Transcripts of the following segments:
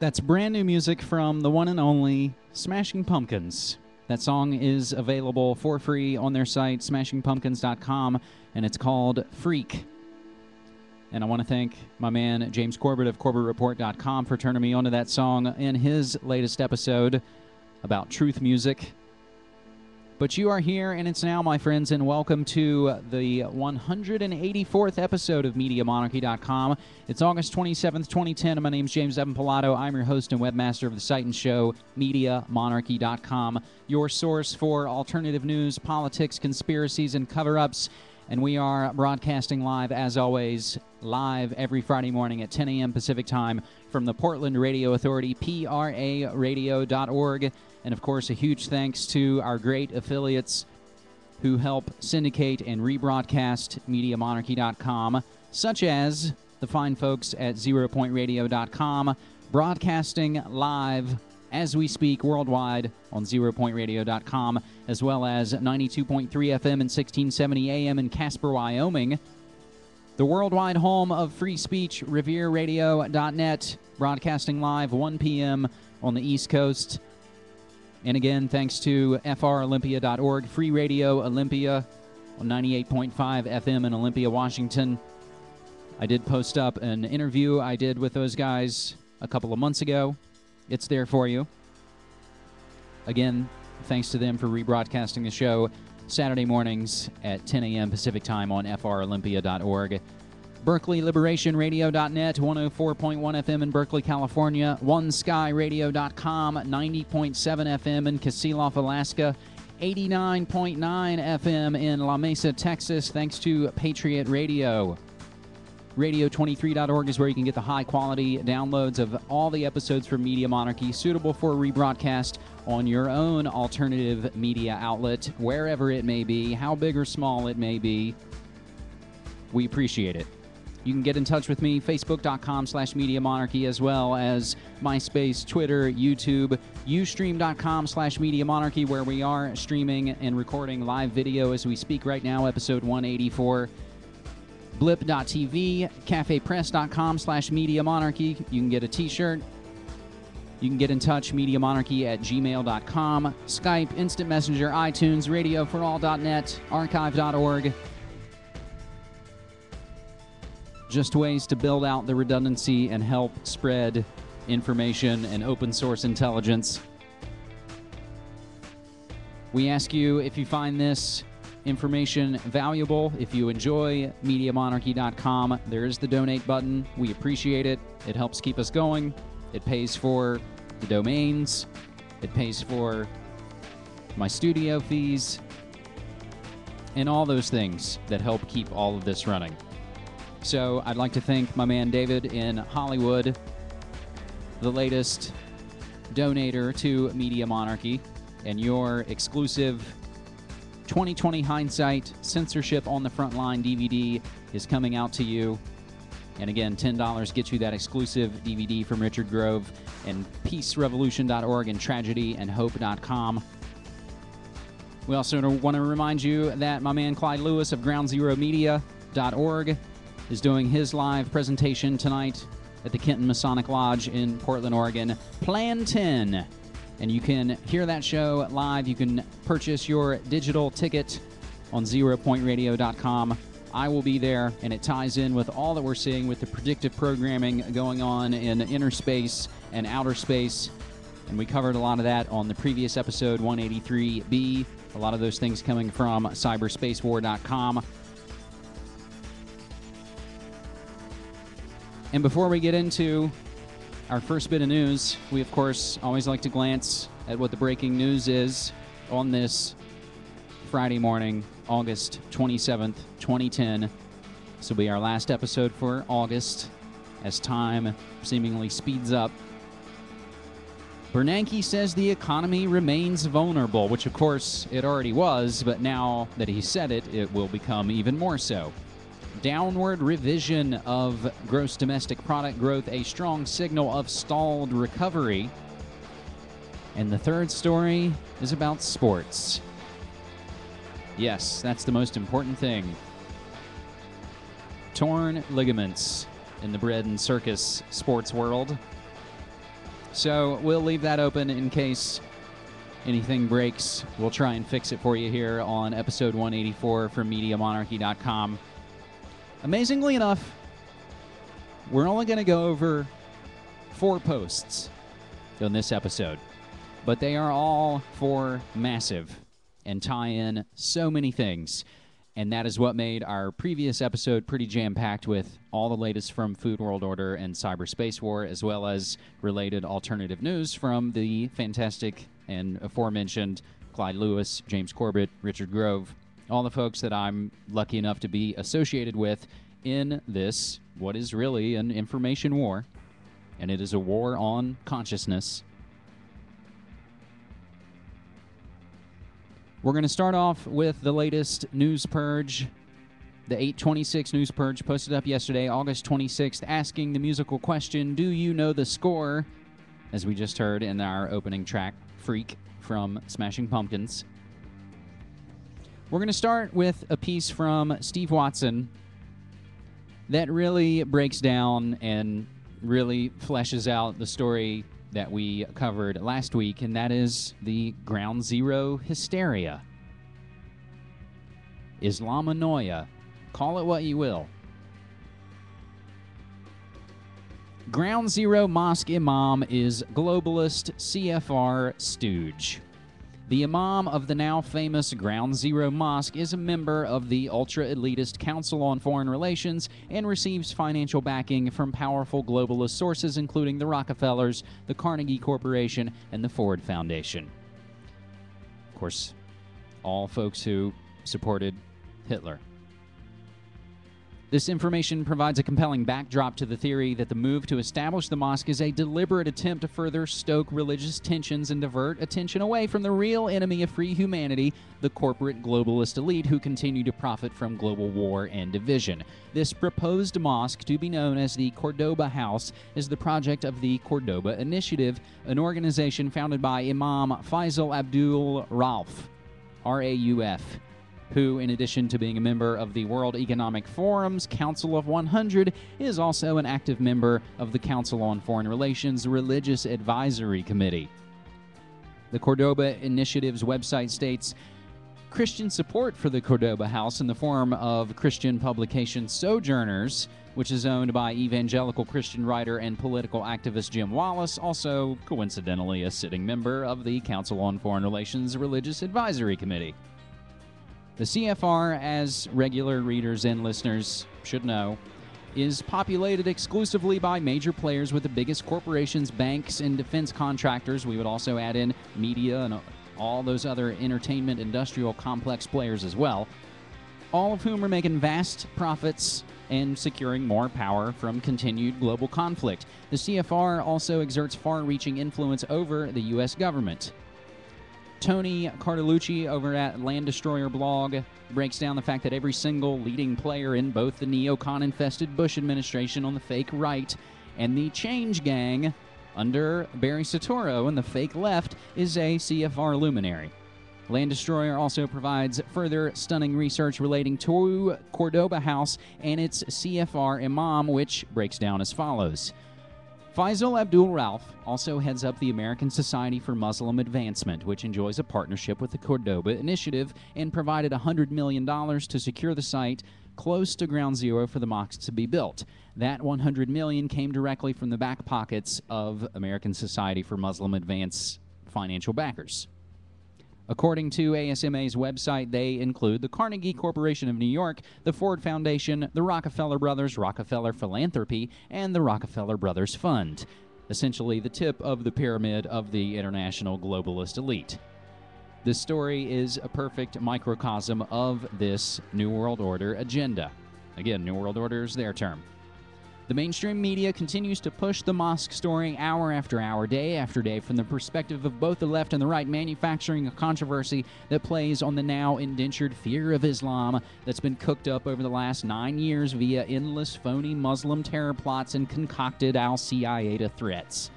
That's brand new music from the one and only Smashing Pumpkins. That song is available for free on their site, smashingpumpkins.com, and it's called Freak. And I want to thank my man James Corbett of CorbettReport.com for turning me onto that song in his latest episode about truth music. But you are here, and it's now, my friends, and welcome to the 184th episode of MediaMonarchy.com. It's August 27th, 2010, and my name's James Evan Pilato. I'm your host and webmaster of the site and show, MediaMonarchy.com, your source for alternative news, politics, conspiracies, and cover-ups. And we are broadcasting live, as always, live every Friday morning at 10 a.m. Pacific Time from the Portland Radio Authority, PRAradio.org. And, of course, a huge thanks to our great affiliates who help syndicate and rebroadcast MediaMonarchy.com, such as the fine folks at ZeroPointRadio.com, broadcasting live as we speak worldwide on ZeroPointRadio.com, as well as 92.3 FM and 1670 AM in Casper, Wyoming. The worldwide home of free speech, RevereRadio.net, broadcasting live 1 p.m. on the East Coast. And again, thanks to FROlympia.org, Free Radio Olympia on 98.5 FM in Olympia, Washington. I did post up an interview I did with those guys a couple of months ago. It's there for you. Again, thanks to them for rebroadcasting the show Saturday mornings at 10 a.m. Pacific Time on FROlympia.org. BerkeleyLiberationRadio.net, 104.1 FM in Berkeley, California. OneSkyRadio.com, 90.7 FM in Kasilof, Alaska. 89.9 FM in La Mesa, Texas, thanks to Patriot Radio. Radio23.org is where you can get the high-quality downloads of all the episodes from Media Monarchy, suitable for rebroadcast on your own alternative media outlet, wherever it may be, how big or small it may be. We appreciate it. You can get in touch with me, Facebook.com/Media Monarchy, as well as MySpace, Twitter, YouTube, Ustream.com/Media Monarchy, where we are streaming and recording live video as we speak right now, episode 184. Blip.tv, CafePress.com/Media Monarchy. You can get a t-shirt. You can get in touch, MediaMonarchy@gmail.com. Skype, Instant Messenger, iTunes, RadioForAll.net, Archive.org. Just ways to build out the redundancy and help spread information and open source intelligence. We ask you, if you find this information valuable, if you enjoy MediaMonarchy.com, there is the donate button. We appreciate it. It helps keep us going. It pays for the domains. It pays for my studio fees and all those things that help keep all of this running. So I'd like to thank my man David in Hollywood, the latest donator to Media Monarchy, and your exclusive 2020 Hindsight Censorship on the Frontline DVD is coming out to you. And again, $10 gets you that exclusive DVD from Richard Grove and PeaceRevolution.org and TragedyAndHope.com. We also want to remind you that my man Clyde Lewis of GroundZeroMedia.org is doing his live presentation tonight at the Kenton Masonic Lodge in Portland, Oregon. Plan 10. And you can hear that show live. You can purchase your digital ticket on ZeroPointRadio.com. I will be there, and it ties in with all that we're seeing with the predictive programming going on in inner space and outer space. And we covered a lot of that on the previous episode, 183B. A lot of those things coming from cyberspacewar.com. And before we get into our first bit of news, we, of course, always like to glance at what the breaking news is on this Friday morning, August 27th, 2010. This will be our last episode for August as time seemingly speeds up. Bernanke says the economy remains vulnerable, which, of course, it already was, but now that he said it, it will become even more so. Downward revision of gross domestic product growth, a strong signal of stalled recovery. And the third story is about sports. Yes, that's the most important thing. Torn ligaments in the bread and circus sports world. So we'll leave that open in case anything breaks. We'll try and fix it for you here on episode 184 from MediaMonarchy.com. Amazingly enough, we're only going to go over 4 posts in this episode, but they are all 4 massive and tie in so many things. And that is what made our previous episode pretty jam-packed with all the latest from Food World Order and Cyberspace War, as well as related alternative news from the fantastic and aforementioned Clyde Lewis, James Corbett, Richard Grove, all the folks that I'm lucky enough to be associated with in this, what is really an information war, and it is a war on consciousness. We're going to start off with the latest news purge, the 826 news purge posted up yesterday, August 26th, asking the musical question, do you know the score? As we just heard in our opening track, Freak from Smashing Pumpkins. We're going to start with a piece from Steve Watson that really breaks down and really fleshes out the story that we covered last week, and that is the Ground Zero hysteria. Islamanoia. Call it what you will. Ground Zero Mosque Imam is globalist CFR stooge. The Imam of the now famous Ground Zero Mosque is a member of the ultra-elitist Council on Foreign Relations and receives financial backing from powerful globalist sources including the Rockefellers, the Carnegie Corporation, and the Ford Foundation. Of course, all folks who supported Hitler. This information provides a compelling backdrop to the theory that the move to establish the mosque is a deliberate attempt to further stoke religious tensions and divert attention away from the real enemy of free humanity, the corporate globalist elite who continue to profit from global war and division. This proposed mosque, to be known as the Cordoba House, is the project of the Cordoba Initiative, an organization founded by Imam Faisal Abdul Rauf, R-A-U-F, who, in addition to being a member of the World Economic Forum's Council of 100, is also an active member of the Council on Foreign Relations Religious Advisory Committee. The Cordoba Initiative's website states, Christian support for the Cordoba House in the form of Christian publication Sojourners, which is owned by evangelical Christian writer and political activist Jim Wallace, also coincidentally a sitting member of the Council on Foreign Relations Religious Advisory Committee. The CFR, as regular readers and listeners should know, is populated exclusively by major players with the biggest corporations, banks, and defense contractors. We would also add in media and all those other entertainment industrial complex players as well, all of whom are making vast profits and securing more power from continued global conflict. The CFR also exerts far-reaching influence over the U.S. government. Tony Cartolucci over at Land Destroyer blog breaks down the fact that every single leading player in both the neocon-infested Bush administration on the fake right and the Change Gang under Barry Soetoro and the fake left is a CFR luminary. Land Destroyer also provides further stunning research relating to Cordoba House and its CFR imam, which breaks down as follows. Faisal Abdul Rauf also heads up the American Society for Muslim Advancement, which enjoys a partnership with the Cordoba Initiative and provided $100 million to secure the site close to Ground Zero for the mosque to be built. That $100 million came directly from the back pockets of American Society for Muslim Advance financial backers. According to ASMA's website, they include the Carnegie Corporation of New York, the Ford Foundation, the Rockefeller Brothers, Rockefeller Philanthropy, and the Rockefeller Brothers Fund, essentially the tip of the pyramid of the international globalist elite. This story is a perfect microcosm of this New World Order agenda. Again, New World Order is their term. The mainstream media continues to push the mosque story hour after hour, day after day, from the perspective of both the left and the right, manufacturing a controversy that plays on the now indentured fear of Islam that's been cooked up over the last 9 years via endless phony Muslim terror plots and concocted al-Qaeda threats.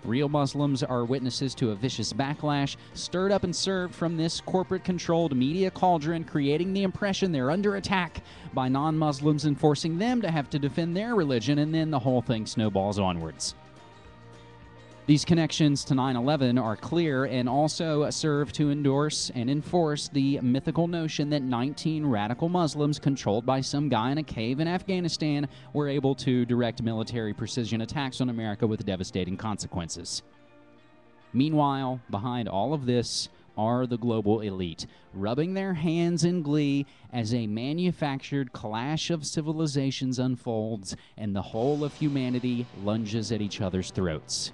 Real Muslims are witnesses to a vicious backlash stirred up and served from this corporate-controlled media cauldron, creating the impression they're under attack by non-Muslims and forcing them to have to defend their religion, and then the whole thing snowballs onwards. These connections to 9/11 are clear and also serve to endorse and enforce the mythical notion that 19 radical Muslims controlled by some guy in a cave in Afghanistan were able to direct military precision attacks on America with devastating consequences. Meanwhile, behind all of this are the global elite, rubbing their hands in glee as a manufactured clash of civilizations unfolds and the whole of humanity lunges at each other's throats.